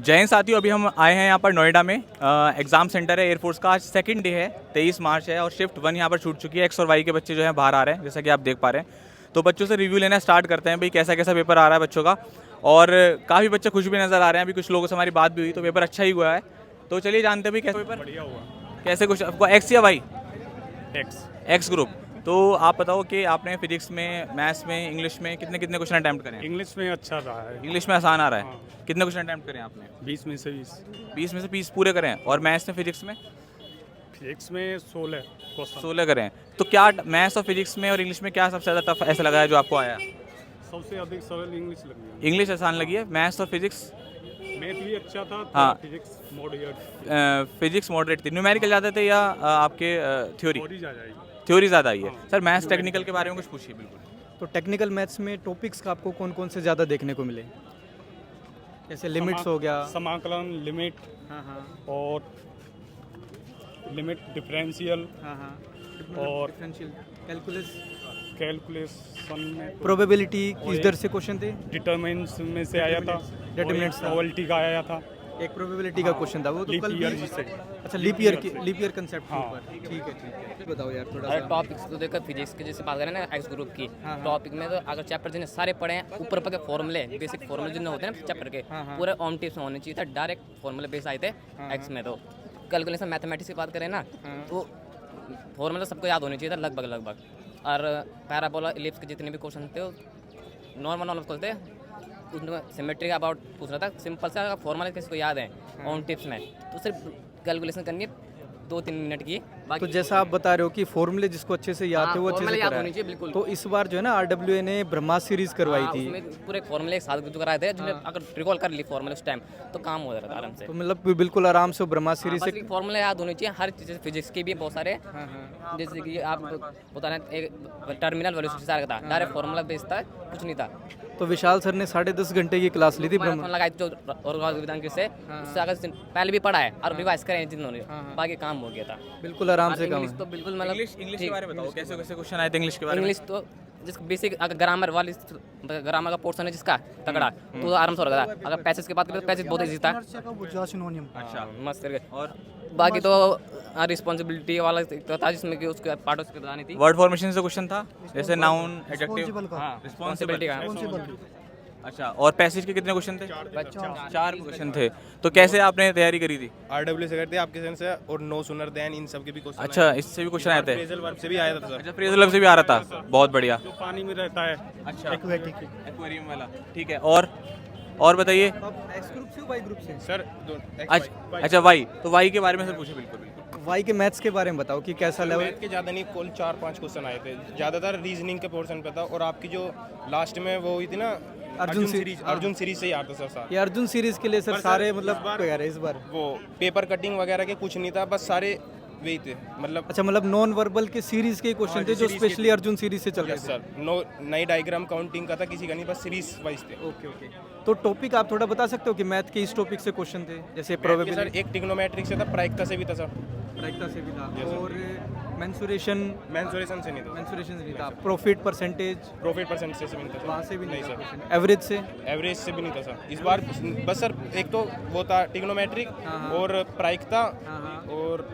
जय हिंद साथियों, अभी हम आए हैं यहाँ पर नोएडा में। एग्ज़ाम सेंटर है एयरफोर्स का। आज सेकंड डे है, 23 मार्च है और शिफ्ट 1 यहाँ पर छूट चुकी है। एक्स और वाई के बच्चे जो हैं बाहर आ रहे हैं, जैसा कि आप देख पा रहे हैं। तो बच्चों से रिव्यू लेना स्टार्ट करते हैं भाई, कैसा कैसा पेपर आ रहा है बच्चों का। और काफ़ी बच्चे खुश भी नज़र आ रहे हैं। अभी कुछ लोगों से हमारी बात भी हुई, तो पेपर अच्छा ही हुआ है। तो चलिए जानते हैं भाई कैसा पेपर, बढ़िया हुआ। कैसे कुछ आपको एक्स या वाई? एक्स। X group. तो आप बताओ कि आपने फिजिक्स में, मैथ्स में, इंग्लिश में कितने कितने क्वेश्चन अटैम्प्ट करें? इंग्लिश में अच्छा रहा है। इंग्लिश में आसान आ रहा है। हाँ। कितने क्वेश्चन अटैम्प्ट करें आपने? 20 में से 20। 20 में से 20 पूरे करें। और मैथ्स में, फिजिक्स में फिजिक्स में 16 क्वेश्चन। 16 करें। तो क्या मैथ्स और फिजिक्स में और इंग्लिश में क्या सबसे ज़्यादा टफ ऐसा लगा है जो आपको आया? सबसे अधिक सरल इंग्लिश लगी। इंग्लिश आसान लगी है। मैथ्स और फिजिक्स? मैथ भी अच्छा था। हाँ। Physics moderate. फिजिक्स मॉडरेट थी। न्यूमेरिकल ज़्यादा थे या आपके थ्योरी? थोड़ी जा जाएगी। थ्योरी ज़्यादा आई है। हाँ। सर मैथ्स टेक्निकल के बारे में कुछ पूछिए। बिल्कुल। तो टेक्निकल मैथ्स में टॉपिक्स का आपको कौन कौन से ज़्यादा देखने को मिले? जैसे लिमिट्स हो गया। समाकलन, लिमिट हाँ। और लिमिट, डिफरेंशियल हाँ। और डिफरेंशियल कैलकुलस, कैलकुलेशन में प्रोबेबिलिटी इधर से क्वेश्चन थे। डिटरमिनेंट्स में से आया था। Determinants था। प्रोबेबिलिटी का आया था। एक प्रोबेबिलिटी का क्वेश्चन था, वो तो लीप कल ईयर भी। जिसे। अच्छा, लीप ईयर कंसेप्ट के हाँ। ऊपर। ठीक है। बताओ यार थोड़ा अगर सा। टॉपिक्स तो देखो फिजिक्स के जैसे बात करें ना एक्स ग्रुप की, हाँ। टॉपिक में तो अगर चैप्टर जिन्हें सारे पढ़े हैं, ऊपर के फॉर्मूले, बेसिक फॉर्मूले जिन्हें होते हैं ना चैप्टर के, हाँ। पूरे ऑन टिप्स में होने चाहिए था। डायरेक्ट फॉर्मूले बेस आए थे एक्स में। तो कैलकुलेशन मैथमेटिक्स की बात करें ना, तो फॉर्मूला सबको याद होने चाहिए था लगभग। और पैराबोला, इलिप्स के जितने भी क्वेश्चन थे नॉर्मल थे, उसमें सिमेट्री का अबाउट पूछना था। सिंपल सा फॉर्मूला किसी को याद है ऑन टिप्स में, तो सिर्फ कैलकुलेशन करनी है 2-3 मिनट की। तो जैसा आप बता रहे हो कि फॉर्मूले जिसको अच्छे से याद थे वो अच्छे फॉर्मूला से याद करा होनी है। चाहिए बिल्कुल। तो इस बार जो है ना RWA ने ब्रह्मा सीरीज करवाई थी। उसमें पूरे फॉर्मूले एक साथ जो कराए थे, जिन्हें अगर रिकॉल कर ली फॉर्मूले उस टाइम तो काम हो जाता था आराम से। तो मतलब बिल्कुल आराम से ब्रह्मा सीरीज से। फॉर्मूला याद होने चाहिए हर चीज़। फिजिक्स के भी बहुत सारे, जैसे कि आप बता रहे एक टर्मिनल वेलोसिटी सारा था, डायरेक्ट फॉर्मूला बेस्ड था, कुछ नहीं था। तो विशाल सर ने 10.5 घंटे की क्लास ली थी ब्रह्मा। लगाई जो और विधान के से उससे अगर पहले भी पढ़ा है और रिवाइज करें जिन्होंने, बाकी काम हो गया था बिल्कुल आराम से काम इंग्लिश तो बिल्कुल मतलब इंग्लिश के बारे में बताओ, कैसे कैसे क्वेश्चन आए थे इंग्लिश के बारे में? इंग्लिश तो जिसका बेसिक अगर ग्रामर वाली, ग्रामर का पोर्शन है जिसका तगड़ा, तो आराम से हो रहा था। अगर पैसेज की बात करें तो पैसेज बहुत ईजी था। अच्छा। मस्त करके। और बाकी तो रिस्पॉन्सिबिलिटी वाला तो था, जिसमें कि उसके पार्ट उसके बतानी थी। वर्ड फॉर्मेशन से क्वेश्चन था, जैसे नाउन, एडजेक्टिव। हाँ, रिस्पॉन्सिबिलिटी रिस्पॉन्सिबिलिटी का। अच्छा। और पैसेज के कितने क्वेश्चन थे? 4 क्वेश्चन थे। तो कैसे आपने तैयारी करी थी? RW से करते आपके सेंस से, और नो सुनर देन इन सब के भी क्वेश्चन। अच्छा, इससे भी क्वेश्चन आए थे? फ्रेजल वर्ब से भी आया था सर। अच्छा, फ्रेजल से भी आ रहा था। बहुत बढ़िया। जो पानी में रहता है। अच्छा, एक्वेरियम वाला। ठीक है। और बताइए। एक्स ग्रुप से वाई ग्रुप से? सर अच्छा, वाई। तो वाई के बारे में सर पूछे। बिल्कुल। वाई के मैथ्स के बारे में बताओ कि कैसा लेवल। मैथ के ज़्यादा नहीं, कुल 4-5 क्वेश्चन आए थे। ज़्यादातर रीजनिंग के पोर्शन पे था, और आपकी जो लास्ट में वो हुई थी ना अर्जुन सीरीज से ही आता सर सारा। ये अर्जुन सीरीज के लिए सर सारे मतलब क्या रहे इस बार? वो पेपर कटिंग वगैरह के कुछ नहीं था, बस सारे वही थे मतलब। अच्छा, मतलब नॉन वर्बल के सीरीज के क्वेश्चन थे जो स्पेशली अर्जुन सीरीज से चल रहे थे। सर नो नई डायग्राम काउंटिंग का था, किसी का नहीं, बस सीरीज वाइज थे। ओके। तो टॉपिक आप थोड़ा बता सकते हो कि मैथ के इस टॉपिक से क्वेश्चन थे? जैसे सर प्रोबेबिलिटी। एक ट्रिग्नोमेट्रिक से था, प्रायिकता से भी था सर। प्रायिकता से भी था। और मेंसुरेशन मेंसुरेशन से नहीं था। मेंसुरेशन से भी था। प्रॉफिट परसेंटेज प्रॉफिट परसेंट से भी नहीं था। वहाँ से भी नहीं सर। था। एवरेज से? एवरेज से भी नहीं था सर इस बार। बस सर एक तो वो था ट्रिग्नोमेट्रिक और प्रायिकता। और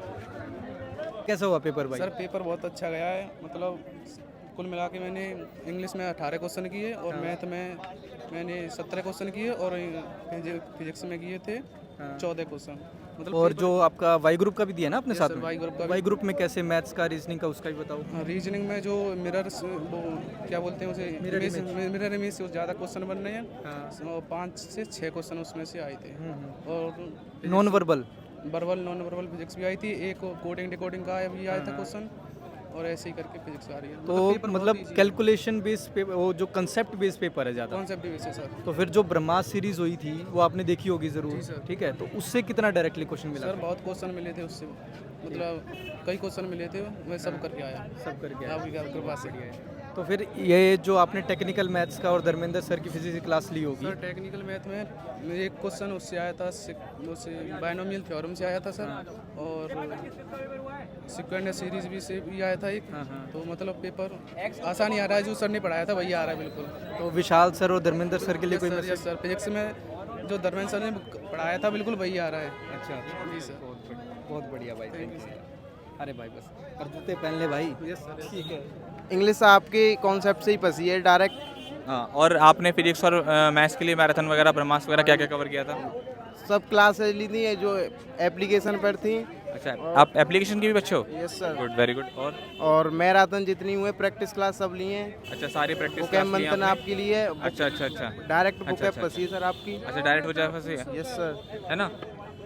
कैसा हुआ पेपर भाई? सर पेपर बहुत अच्छा गया है। मतलब कुल मिला के मैंने इंग्लिश में 18 क्वेश्चन किए और मैथ में मैंने 17 क्वेश्चन किए और फिजिक्स में किए थे 14 क्वेश्चन। मतलब और जो आपका वाई ग्रुप का भी दिया ना अपने साथ में? वाई ग्रुप का वाई ग्रुप में कैसे मैथ्स का, रीजनिंग का, उसका भी बताओ। रीजनिंग में जो मिरर्स, वो क्या बोलते हैं उसे, मिरर इमेज से ज़्यादा क्वेश्चन बन रहे हैं। 5 से 6 क्वेश्चन उसमें से आए थे। और non verbal non verbal physics भी आई थी। एक कोडिंग डिकोडिंग का भी आया था क्वेश्चन, और ऐसे ही करके फिजिक्स आ रही है। तो मतलब कैलकुलेशन बेस्ड पेपर, वो जो कंसेप्ट बेस्ड पेपर है ज़्यादा। कॉन्सेप्ट बेस है सर। तो फिर जो ब्रह्मा सीरीज हुई थी वो आपने देखी होगी ज़रूर। ठीक है, तो उससे कितना डायरेक्टली क्वेश्चन मिला? सर बहुत क्वेश्चन मिले थे उससे, मतलब कई क्वेश्चन मिले थे, मैं सब करके आया। सब करके आया। आपकी कृपा से। तो फिर ये जो आपने टेक्निकल मैथ्स का और धर्मेंद्र सर की फिजिक्स की क्लास ली होगी। सर टेक्निकल मैथ में एक क्वेश्चन उससे आया था, उससे बायनोमियल थ्योरम से आया था सर। और सिक्वेंट सीरीज भी से भी आया था एक। तो मतलब पेपर आसान ही आ रहा है, जो सर ने पढ़ाया था वही आ रहा है बिल्कुल। तो विशाल सर और धर्मेंद्र सर के लिए कोई सर मैसेज? सर फिजिक्स में जो धर्मेंद्र सर ने पढ़ाया था बिल्कुल वही आ रहा है। अच्छा जी सर। बहुत बढ़िया भाई, थैंक यू सर। अरे भाई बस और जूते पहन ले भाई। Yes sir. ठीक है। इंग्लिश आपके कॉन्सेप्ट से ही फंसी है डायरेक्ट। हाँ, और आपने फिजिक्स और मैथ्स के लिए मैराथन वगैरह ब्रह्मास्त्र वगैरह क्या क्या कवर किया था? सब क्लासेज ली थी जो एप्लीकेशन पर थी। अच्छा, आप एप्लीकेशन के भी बच्चे हो? Yes sir. Good, very good. और मैराथन जितनी हुए प्रैक्टिस क्लास सब ली हैं। अच्छा, सारी प्रैक्टिस बुक मंथन आपके लिए। अच्छा अच्छा अच्छा डायरेक्ट बुक अच्छा, फंसी है सर आपकी। अच्छा, डायरेक्ट हो जाए फंसी है, यस सर। है ना?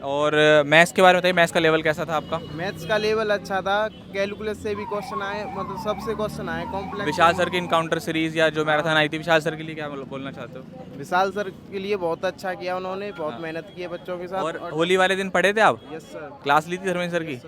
और मैथ्स के बारे में बताइए, मैथ्स का लेवल कैसा था आपका? मैथ्स का लेवल अच्छा था, कैलकुलस से भी क्वेश्चन आए, मतलब सबसे क्वेश्चन आए कॉम्प्लेक्स। विशाल सर की इनकाउंटर सीरीज या जो मैराथन आई थी, विशाल सर के लिए क्या बोलना चाहते हो? विशाल सर के लिए बहुत अच्छा किया उन्होंने, बहुत मेहनत की है बच्चों के साथ। और होली वाले दिन पढ़े थे आप? Yes sir. क्लास ली थी धर्मेंद्र सर की?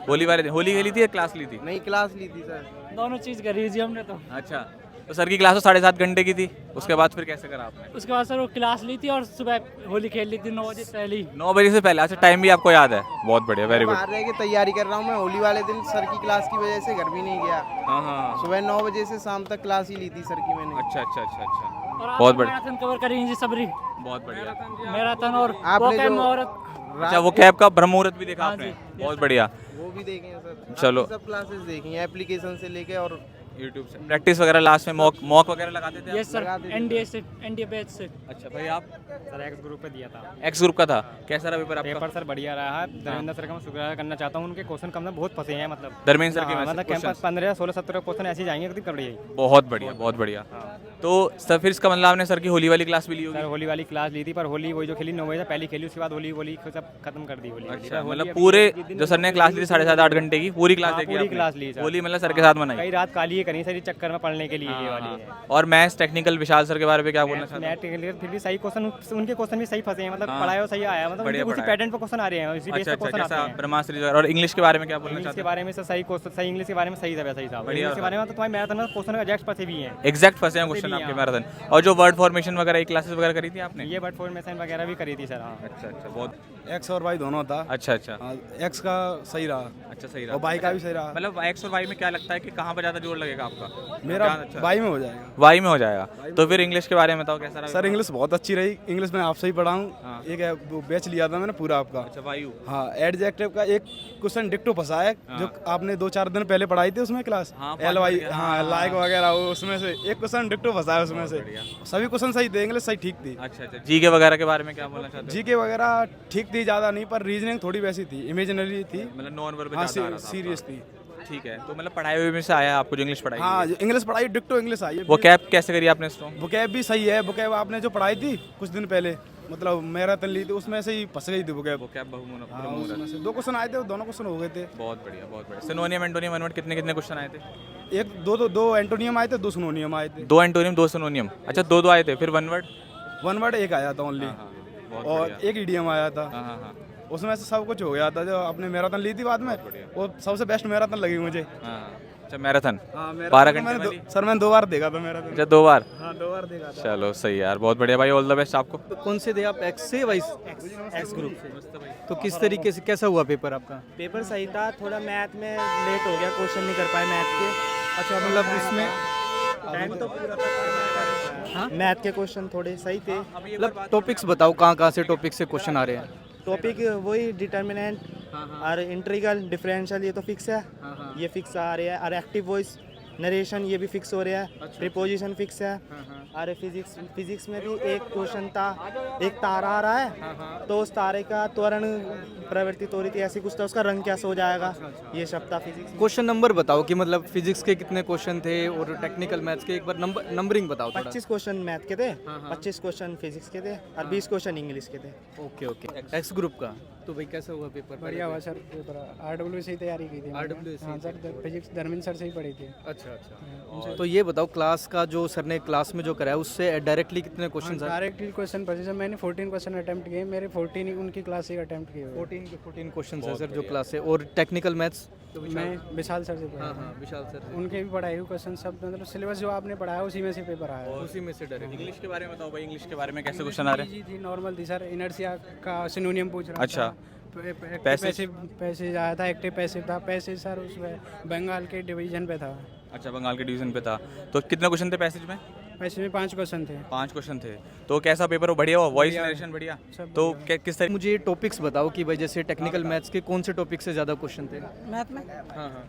होली वाले दिन होली खेली थी या क्लास ली थी? नई क्लास ली थी सर। दोनों चीज़ करी थी हमने तो। अच्छा, तो सर की क्लास तो 7.5 घंटे की थी, उसके बाद फिर कैसे करा आपने? उसके बाद सर वो क्लास ली थी और सुबह होली खेल ली थी 9 बजे पहले ही। 9 बजे से पहले? अच्छा, टाइम भी आपको याद है, बहुत बढ़िया, वेरी गुड। बाहर रह के तैयारी कर रहा हूँ मैं। होली वाले दिन सर की क्लास की वजह से घर भी नहीं गया। हाँ हाँ, सुबह 9 बजे से शाम तक क्लास ही ली थी सर की मैंने। अच्छा अच्छा अच्छा अच्छा, और बहुत बढ़िया, मैराथन कवर करी जी सबरी, बहुत बढ़िया। मैराथन और आपने वो कैम जो- औरत। अच्छा, वो कैब का ब्रह्म मुहूर्त भी देखा हाँ आपने? जी, बहुत बढ़िया। वो भी देखे हैं सर। चलो। आपकी सब क्लासेस देखी हैं, एप्लीकेशन से लेके और यूट्यूब से प्रैक्टिस वगैरह लास्ट में मॉक वगैरह लगाते थे आप? यस सर, एनडीए से, एनडीए बैच से। अच्छा भाई, आप सर एक्स ग्रुप पे दिया था। एक्स ग्रुप का था, कैसा रहा पेपर आपका? पेपर सर बढ़िया रहा है। धर्मेंद्र सर का मैं शुक्रिया करना चाहता हूँ, उनके क्वेश्चन कम बहुत फंसे हैं, मतलब धर्मेंद्र सर के हाँ, मतलब कैंपस questions? 15 16 17 क्वेश्चन ऐसे ही जाएंगे, कितनी कड़ी है। बहुत बढ़िया, बहुत बढ़िया। तो सर फिर इसका मतलब आपने सर की होली वाली क्लास भी ली सर होगी? होली वाली क्लास ली थी, पर होली वही जो खेली 9 बजे से पहले खेली, उसके बाद होली होली सब खत्म कर दी होली। अच्छा, होली मतलब अभी पूरे जिस दिन जो सर ने क्लास ली थी 7.5 8 घंटे की, पूरी क्लास हाँ, देखी पूरी आपने? क्लास ली सर। होली मतलब सर के साथ मनाई? कई रात काली है कहीं सर चक्कर में पढ़ने के लिए ये वाली है। और मैथ्स टेक्निकल विशाल सर के बारे में क्या बोलना चाहते हैं? मैथ के लिए फिर भी सही क्वेश्चन, उनके क्वेश्चन भी सही फंसे हैं, मतलब हाँ। पढ़ाया हो सही आया, मतलब बढ़िया उनके उसी पढ़ाया। पैटर्न पे क्वेश्चन आ रहे हैं, इसी बेस अच्छा पे अच्छा, क्वेश्चन आते कैसा हैं। ब्रह्मास्त्र जी और इंग्लिश के बारे में क्या बोलना इंग्लिश चाहते के हैं? बारे में सर सही क्वेश्चन, सही इंग्लिश के बारे में सही था, सही साहब। बढ़िया इंग्लिश के था। बारे में तो तुम्हारे मैराथन में क्वेश्चन का एग्जैक्ट फंसे भी हैं। एग्जैक्ट फंसे हैं क्वेश्चन भी आपके हाँ। मैराथन। और जो वर्ड फॉर्मेशन वगैरह की क्लासेस वगैरह करी थी आपने? ये वर्ड फॉर्मेशन वगैरह भी करी थी सर। हाँ अच्छा अच्छा, बहुत एक्स और वाई दोनों था। अच्छा अच्छा एक्स का सही रहा अच्छा, सही रहा। और वाई का भी सही रहा। मतलब एक्स और वाई में क्या लगता है कि कहाँ पर ज़्यादा जोर लगेगा आपका? मेरा क्या अच्छा? वाई में हो जाएगा। वाई में हो जाएगा। तो फिर इंग्लिश के बारे में बताओ, कैसा रहा? सर इंग्लिश बहुत अच्छी रही। इंग्लिश में आपसे ही पढ़ा हाँ। हूँ। एक बैच लिया था मैंने पूरा आपका। अच्छा, वायु। हाँ, एडजेक्टिव का एक क्वेश्चन डिक्टो फंसा है, जो आपने 2-4 दिन पहले पढ़ाई थी उसमें क्लास। हाँ, एल वाई, हाँ, हाँ, लाइक वगैरह, वो उसमें से एक क्वेश्चन डिक्टो फंसा है उसमें से। बढ़िया। सभी क्वेश्चन सही थे, इंग्लिश सही ठीक थी। अच्छा अच्छा, जी के वगैरह के बारे में क्या बोलना चाहते हो? जीके वगैरह ठीक थी, ज़्यादा नहीं, पर रीजनिंग थोड़ी वैसी थी, इमेजिनरी थी। मतलब नॉन वर्बल हाँ, ज़्यादा आ रहा था सीरियस आपका। थी। ठीक है, तो मतलब पढ़ाई हुई में से आया आपको जो इंग्लिश पढ़ाई? हाँ, इंग्लिश पढ़ाई, डिक्टो इंग्लिश आई है। वो कैब कैसे करी आपने स्ट्रॉन्ग? बुकैब भी सही है। बुकैब आपने जो पढ़ाई थी कुछ दिन पहले, मतलब मैराथन ली थी, उसमें से ही फंस गई थी बुकैब। वो कैब हाँ, उसमें से 2 क्वेश्चन आए थे, दोनों क्वेश्चन हो गए थे। बहुत बढ़िया, बहुत बढ़िया। सिनोनियम एंटोनियम वन वर्ड कितने कितने क्वेश्चन आए थे? एक दो एंटोनियम आए थे, 2 सिनोनियम आए थे। 2 एंटोनियम 2 सिनोनियम। अच्छा, 2 आए थे। फिर वन वर्ड? 1 वर्ड एक आया था ओनली, बहुत और बढ़िया। एक इडियम आया था। हाँ हाँ हाँ उसमें से सब कुछ हो गया था। जो आपने मैराथन ली थी बाद में, वो सबसे बेस्ट मैराथन लगी मुझे। हाँ। अच्छा, मैराथन हाँ, 12 घंटे मैंने वाली? सर मैंने 2 बार देखा था मैराथन। अच्छा, 2 बार? हाँ, 2 बार देखा था। चलो सही यार, बहुत बढ़िया भाई, ऑल द बेस्ट आपको। तो कौन से थे आप, एक्स से वाई? एक्स ग्रुप से। तो किस तरीके से कैसा हुआ पेपर आपका? पेपर सही था, थोड़ा मैथ में लेट हो गया, क्वेश्चन नहीं कर पाए मैथ के। अच्छा, मतलब इसमें टाइम तो पूरा था, मैथ के क्वेश्चन थोड़े सही थे। मतलब टॉपिक्स बताओ, कहाँ से टॉपिक से क्वेश्चन आ रहे हैं? टॉपिक वही डिटर्मिनेंट और इंटीग्रल, डिफरेंशियल, ये तो फिक्स है, ये फिक्स आ रहा है। और एक्टिव वॉइस, नरेशन, ये भी फिक्स हो रहा है। प्रीपोजिशन फिक्स है। और फिजिक्स में भी एक क्वेश्चन था, एक तारा आ रहा है, तो उस तारे का त्वरण प्रवृत्ति हो रही थी, ऐसी कुछ था, उसका रंग कैसे हो जाएगा, ये सब था फिजिक्स। क्वेश्चन नंबर बताओ कि मतलब फिजिक्स के कितने क्वेश्चन थे और टेक्निकल मैथ्स के एक बार नंबरिंग बताओ थोड़ा। 25 क्वेश्चन मैथ के थे, 25 क्वेश्चन फिजिक्स के थे, और 20 क्वेश्चन इंग्लिश के थे। Okay okay. एक्स ग्रुप का तो भाई कैसा हुआ पेपर? बढ़िया हुआ सर पेपर। RWA से ही तैयारी की थी मैंने। RWA हाँ सर, फिजिक्स धर्मेंद्र सर से ही पढ़ी थी। अच्छा अच्छा। तो ये बताओ, क्लास का जो सर ने क्लास में जो कराया उससे डायरेक्टली कितने क्वेश्चन? डायरेक्टली क्वेश्चन पढ़े सर, मैंने 14 क्वेश्चन अटेम्प्ट किए, मेरे 14 ही उनकी क्लास से अटेम्प्ट किए हुए। 14 क्वेश्चन है सर जो क्लास है। और टेक्निकल मैथ्स मैं विशाल सर से पढ़ा। हाँ, विशाल सर उनके भी पढ़ाए हुए क्वेश्चन सब, मतलब सिलेबस जो आपने पढ़ाया उसी में से पेपर आया है। उसी में से डायरेक्ट। इंग्लिश के बारे में बताओ भाई, इंग्लिश के बारे में कैसे क्वेश्चन आ रहे हैं? जी जी, नॉर्मल थी सर। इनर्शिया का सिनोनियम पूछ रहा अच्छा। था। पैसेज आया था, एक्टिव पैसिव था। पैसेज सर उसमें बंगाल के डिवीजन पे था। अच्छा, बंगाल के डिवीजन पे था। तो कितने क्वेश्चन थे पैसेज में? मैथ में 5 क्वेश्चन थे। 5 क्वेश्चन थे। तो कैसा पेपर हो? बढ़िया हो? वॉइस नरेशन बढ़िया? तो किस तरह? मुझे टॉपिक्स बताओ कि भाई जैसे टेक्निकल मैथ्स के कौन से टॉपिक से ज़्यादा क्वेश्चन थे? मैथ में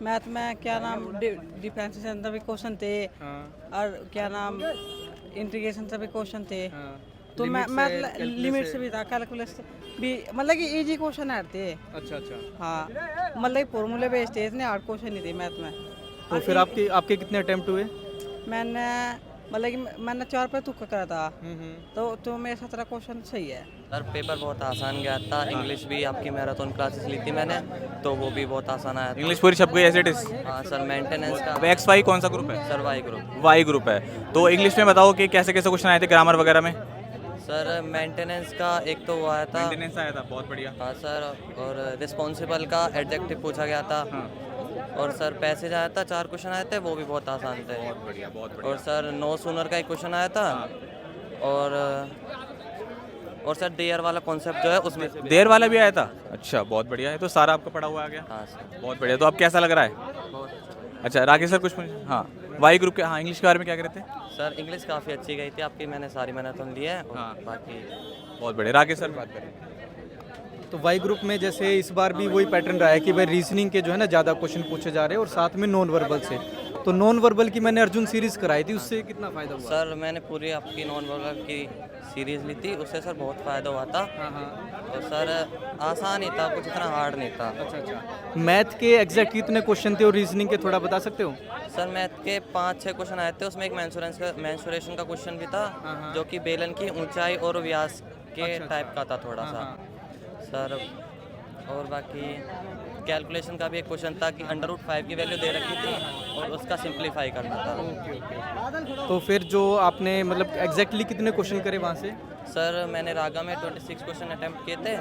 मैथ में क्या नाम डिफरेंशिएशन से भी क्वेश्चन थे और क्या नाम इंटीग्रेशन से भी क्वेश्चन थे। तो मैथ लिमिट से भी था, कैलकुलस भी, मतलब कि इजी क्वेश्चन थे। अच्छा अच्छा। हाँ, मतलब फॉर्मूले बेस्ड थे, इतने हार्ड क्वेश्चन नहीं थे मैथ में। तो फिर आपके कितने अटेम्प्ट हुए? मैंने मतलब कि मैंने 4 पे तुक्का करा था, तो मेरे 17 क्वेश्चन सही है। सर पेपर बहुत आसान गया था। इंग्लिश भी आपकी मैराथन क्लासेस ली थी मैंने, तो वो भी बहुत आसान आया था। इंग्लिश पूरी छप गई एज इट इज? हाँ सर, मेंटेनेंस का। अब एक्स वाई कौन सा ग्रुप है? Sir Y group. Y group है। तो इंग्लिश में बताओ कि कैसे कैसे क्वेश्चन आए थे ग्रामर वगैरह में? सर मेंटेनेंस का एक तो वो आया था। मेंटेनेंस आया था, बहुत बढ़िया। हाँ सर, और रिस्पॉन्सिबल का एडजेक्टिव पूछा गया था। और सर पैसेज आया था, 4 क्वेश्चन आए थे, वो भी बहुत आसान थे। बहुत बढ़िया, बहुत बढ़िया। और सर नो सूनर का एक क्वेश्चन आया था। और सर देयर वाला कॉन्सेप्ट जो है उसमें देर वाला भी आया था? अच्छा, बहुत बढ़िया है। तो सारा आपका पढ़ा हुआ आ गया? हाँ सर। बहुत बढ़िया। तो अब कैसा लग रहा है? अच्छा, राकेश सर कुछ हाँ वाई ग्रुप के, हाँ इंग्लिश के बारे में क्या कहते हैं? सर इंग्लिश काफ़ी अच्छी गई थी आपकी, मैंने सारी मैराथन ली है। और हाँ। बाकी बहुत बढ़िया। राकेश सर बात करें। तो वाई ग्रुप में जैसे इस बार भी वही पैटर्न रहा है कि भाई रीजनिंग के जो है ना ज़्यादा क्वेश्चन पूछे जा रहे हैं और साथ में नॉन वर्बल से। तो नॉन वर्बल की मैंने अर्जुन सीरीज़ कराई थी, उससे कितना फ़ायदा हुआ? सर मैंने पूरी आपकी नॉन वर्बल की सीरीज़ ली थी, उससे सर बहुत फ़ायदा हुआ था। और सर आसान ही था, कुछ इतना हार्ड नहीं था। अच्छा अच्छा। मैथ के एग्जैक्ट कितने क्वेश्चन थे और रीजनिंग के थोड़ा बता सकते हो? सर मैथ के 5-6 क्वेश्चन आए थे, उसमें एक मेंसुरेशन का क्वेश्चन भी था, जो कि बेलन की ऊंचाई और व्यास के टाइप का था थोड़ा सा सर। और बाकी कैलकुलेशन का भी एक क्वेश्चन था कि √5 की वैल्यू दे रखी थी और उसका सिंप्लीफाई करना था। तो फिर जो आपने मतलब एग्जैक्टली कितने क्वेश्चन करे वहाँ से? सर मैंने रागा में 26 क्वेश्चन अटैम्प्ट किए थे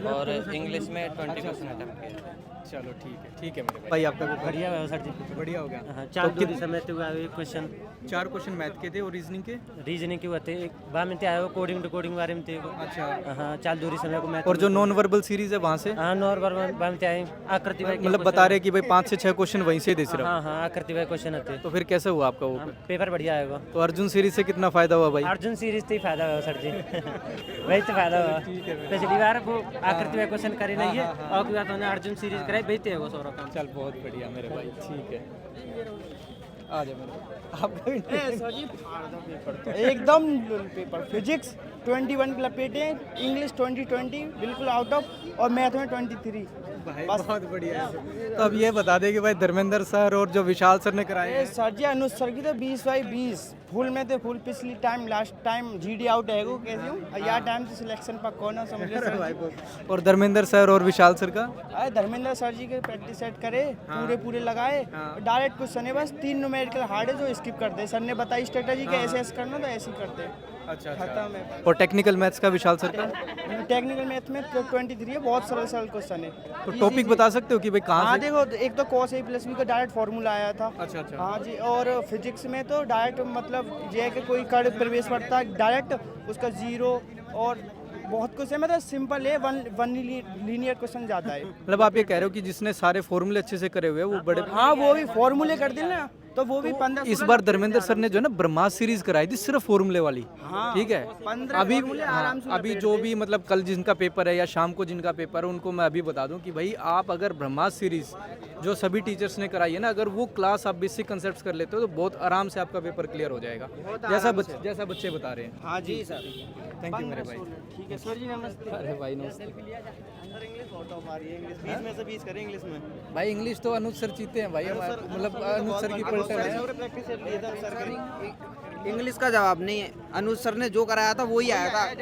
और इंग्लिश में 20 क्वेश्चन अटैम्प्ट किए थे। चलो ठीक है मेरे भाई। आपका बढ़िया हुआ सर जी, बढ़िया हो गया। हाँ, 4 दूरी समेत हुआ एक क्वेश्चन। 4 क्वेश्चन मैथ के थे और रीजनिंग के? रीजनिंग के हुए थे, एक बार में आया कोडिंग टू कोडिंग बारे में थे। अच्छा। हाँ, 4 दूरी समय को मैथ। और जो नॉन वर्बल सीरीज है वहाँ से? हाँ, नॉन वर्बल बारे में आए आकृति भाई, मतलब बता रहे कि भाई 5 से 6 क्वेश्चन वहीं से दे सिर्फ? हाँ हाँ, आकृति भाई क्वेश्चन आते। तो फिर कैसे हुआ आपका वो पेपर? बढ़िया आएगा। तो अर्जुन सीरीज से कितना फायदा हुआ भाई? अर्जुन सीरीज से ही फायदा हुआ सर जी। वही तो फायदा हुआ। पिछली बार वो आकृति भाई क्वेश्चन करे नहीं है और की बात उन्होंने अर्जुन सीरीज कराई, बेचते है वो सौरभ। चल बहुत बढ़िया मेरे भाई, ठीक है। आ जाओ मेरे आपका एकदम पेपर। फिजिक्स 21 लपेटे, इंग्लिश 20 बिल्कुल आउट ऑफ, और मैथ में 23। भाई बहुत बढ़िया है। तो अब ये बता दें कि भाई धर्मेंद्र सर और जो विशाल सर ने कराए हैं? सर जी अनुज सर की तो 20/20 फुल में थे। फुल पिछली time last time GD out है वो कैसे हूँ यार, टाइम से सिलेक्शन पर कौन है समझ सर जी। और धर्मेंद्र सर और विशाल सर का? अरे धर्मेंद्र सर जी के प्रैक्टिस सेट करे, पूरे लगाए, डायरेक्ट क्वेश्चन है, बस 3 न्यूमेरिकल हार्ड है जो स्किप करते। सर ने बताई स्ट्रेटजी के ऐसे ऐसे करना, तो ऐसे ही करते। अच्छा खत्म है। और टेक्निकल मैथ्स का विशाल सर का? टेक्निकल मैथ में 23 है, बहुत सरल क्वेश्चन है। तो टॉपिक बता सकते हो कि भाई कहाँ हाँ से? देखो, एक तो cos A+B का डायरेक्ट फार्मूला आया था। अच्छा अच्छा। हाँ जी। और फिजिक्स में तो डायरेक्ट मतलब ये है कि कोई कण प्रवेश पड़ता है डायरेक्ट उसका 0, और बहुत कुछ है, मतलब सिंपल है, वन लीनियर क्वेश्चन ज़्यादा है। मतलब आप ये कह रहे हो कि जिसने सारे फॉर्मूले अच्छे से करे हुए हैं वो बड़े? हाँ, वो भी फार्मूले कर दिए ना, तो वो भी 15। इस बार धर्मेंद्र सर ने जो है ना ब्रह्मास्त्र सीरीज कराई थी सिर्फ फॉर्मूले वाली। हाँ, ठीक है। 15 अभी आराम से अभी जो भी मतलब कल जिनका पेपर है या शाम को जिनका पेपर है उनको मैं अभी बता दूं कि भाई आप अगर ब्रह्मास्त्र सीरीज जो सभी टीचर्स ने कराई है ना, अगर वो क्लास आप बेसिक कंसेप्ट्स कर लेते हो तो बहुत आराम से आपका पेपर क्लियर हो जाएगा, जैसा बच्चे बता रहे हैं। हाँ जी सर, थैंक यू मेरे भाई। ठीक है सर जी, नमस्ते। अरे भाई नमस्ते। सर इंग्लिश बहुत टॉप आ रही है, इंग्लिश 20 में से 20 करें इंग्लिश में। भाई इंग्लिश तो अनुज सर जीते हैं भाई, मतलब अनुज सर की पलटन है। प्रैक्टिस सेट लिया था सर का। इंग्लिश का जवाब नहीं है, अनुज सर ने जो कराया था वही आया था,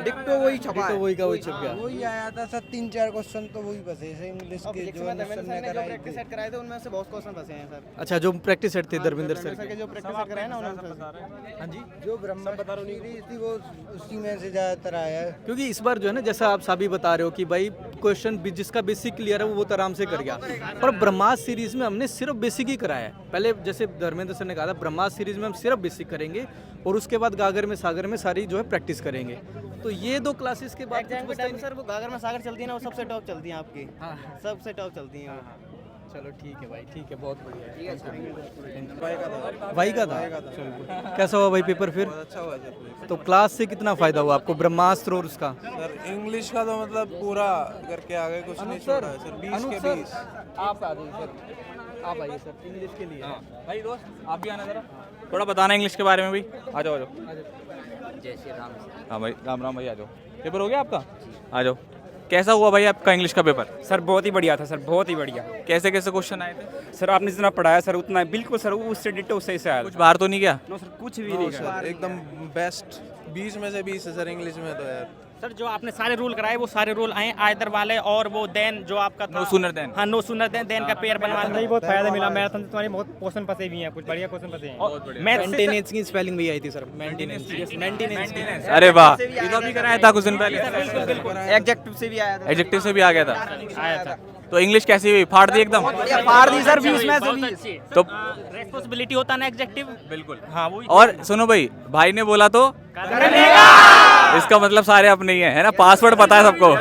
डिक्टो वही छपा है। वही का वही छप गया। वही आया था सर, 3-4 क्वेश्चन तो वही बचे थे इंग्लिश के जो धर्मेंद्र सर ने जो प्रैक्टिस सेट कराए थे उनमें से बहुत क्वेश्चन बचे हैं सर। अच्छा, जो प्रैक्टिस सेट थे धर्मेंद्र सर के जो प्रैक्टिस सेट कराए ना उन्होंने। हाँ जी। जो ब्रह्मास्त्र सीरीज थी वो उसी में से ज़्यादातर आया है। क्योंकि इस बार जो है ना, जैसा आप सभी बता रहे हो कि भाई क्वेश्चन जिसका बेसिक क्लियर है वो तो आराम से कर गया, पर ब्रह्मास्त्र सीरीज में हमने सिर्फ बेसिक ही कराया है। पहले जैसे धर्मेंद्र सर ने कहा था ब्रह्मास्त्र सीरीज में हम सिर्फ बेसिक करेंगे और उसके बाद गागर में सागर में सारी जो है प्रैक्टिस करेंगे। तो ये 2 क्लासेस के बाद एग्जाम के टाइम सर वो गागर में सागर चलती है ना, वो सबसे टॉप चलती हैं आपकी। हाँ, सबसे टॉप चलती हैं वो। चलो ठीक है भाई, ठीक है, बहुत बढ़िया। भाई का था। कैसा हुआ भाई पेपर फिर? अच्छा हुआ सर। तो क्लास से कितना फायदा हुआ आपको ब्रह्मास्त्र और उसका? सर इंग्लिश का तो मतलब पूरा करके आ गए, कुछ नहीं छोड़ा है सर। 20 के 20। आप आ जाइए सर, आप आइए सर, इंग्लिश के लिए। भाई दोस्त आप भी आना जरा, थोड़ा बताना इंग्लिश के बारे में भाई। आ जाओ आ जाओ। जय श्री राम। हाँ भाई राम राम भाई, आ जाओ। पेपर हो गया आपका? आ जाओ। कैसा हुआ भाई आपका इंग्लिश का पेपर? सर बहुत ही बढ़िया था सर, बहुत ही बढ़िया। कैसे कैसे क्वेश्चन आए थे? सर आपने जितना पढ़ाया सर उतना बिल्कुल सर उससे डिट्टो सही से आया। कुछ बाहर तो नहीं गया? नो सर कुछ भी नहीं सर एकदम बेस्ट, 20 में से 20 है सर इंग्लिश में तो यार। सर जो आपने सारे रूल कराए वो सारे रूल आए आयदर वाले, और वो देन जो आपका था नो सूनर देन। हाँ नो सूनर देन का पेयर बनवा नहीं बहुत फायदा मिला। मैराथन से तुम्हारे बहुत क्वेश्चन फंसे भी हैं, कुछ बढ़िया क्वेश्चन फंसे हैं। मेंटेनेंस की स्पेलिंग भी आई थी सर, मेंटेनेंस। अरे वाह, ये तो अभी कराया था कुछ दिन पहले। एग्जेक्टिव से भी आया था। एडजेक्टिव से भी आ गया था। तो इंग्लिश कैसी हुई? फाड़ दी एकदम? फाड़ दी सर 20 में से 20। तो रेस्पॉन्सिबिलिटी होता है ना एग्जेक्टिव। बिल्कुल। हाँ वो और सुनो भाई ने बोला तो इसका मतलब सारे अपने ही है ना? पासवर्ड पता है सबको।